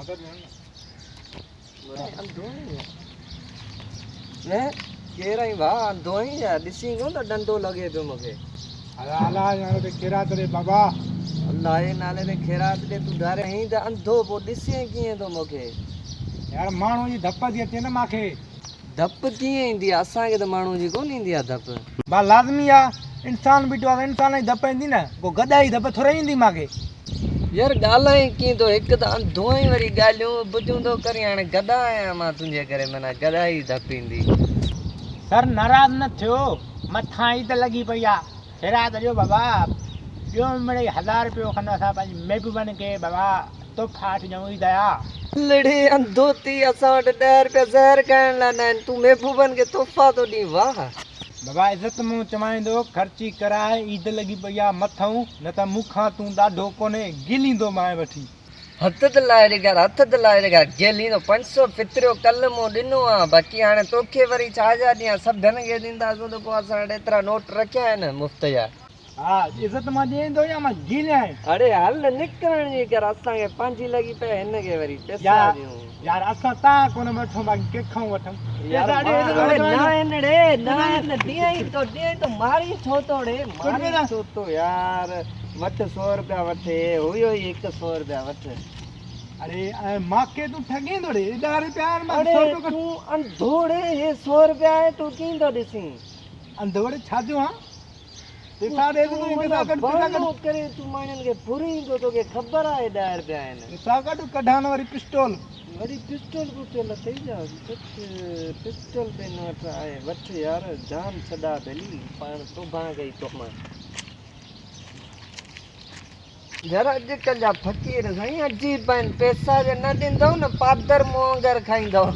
मैं कह रही वाह दोई या दिसी को तो डंडो लगे पे मुके अल्लाह यार ते खैरात रे बाबा अल्लाह ए नाले ते खैरात दे तू डरे ही त अंधो पो दिसे किए तो मुके यार माण्हू जी धप थी अचे न मांखे धप किए इंदी असा के तो मानू जी कोन इंदी आ धप बा लाज़मी आ इंसान बीठो आहे इंसान जी धप ईंदी न को गदा जी धप थोड़ी ईंदी मांखे यार गालाई की तो एक त अंधो ही वरी गालियों बुझूं तो करी हाणे गदा आया मां तुंजे करे मना गदा ही धप इंदी सर नाराज न थियो मथा ई त लगी पई आ खैरात ॾियो बाबा ॿियो मिड़े 1000 रुपयो खंदा असां पंहिंजी महबूबनि खे बाबा तोहफ़ा ॾियूं ई दया लड़े अंधोती असां वटि 10 रुपया ज़हर करण लाइ न आहिनि तूं महबूबनि खे तोहफ़ा थो ॾीं वाह बाबा इज़त मूं चवाईंदो ख़र्ची कराए ईद लॻी पई आहे मथऊं न त मूंखां तूं ॾाढो कोन्हे गिलींदो माए वठी हथ त लाए ॾेखार गेली तो 500 फितरियो कल्ह मूं ॾिनो आहे बाक़ी हाणे तोखे वरी छा जा ॾियां सभनि खे ॾींदासीं त पोइ असां वटि एतिरा नोट रखिया आहिनि मुफ़्त जा हा इज़त मां ॾींदो या मां गिलियां अरे हल निकिरण जी कर असांखे पंहिंजी लॻी पए हिन खे वरी पैसा यार ॾियूं यार असां तव्हां कोन वठूं बाक़ी कंहिंखां वठूं यार तो मारी छो तो रे मारी छो तो यार वठ 100 रुपया वठे हुयो ही 100 रुपया वठ अरे मांखे तूं ठगींदो रे 10 रुपया अरे तू अंधोड़े ये 100 रुपया है तू कींदो ॾिसी अंधोड़े छा जो हां पैसा दे तू पैसा कट करे तू माण्हुनि खे पुरी ईंदो तोखे ख़बर आहे 10 रुपया आहिनि पैसा कट कढान वारी पिस्टल वरी पिस्टल पुस्टल थई जा पिस्टल पे नोट आहे वठ यार जान छॾा भली पाण तोबा गई तो मां यार अॼुकल्ह जा फ़क़ीर साईं अजीब आहिनि पैसा जे न ॾींदव न पादर मोंगर खाईंदव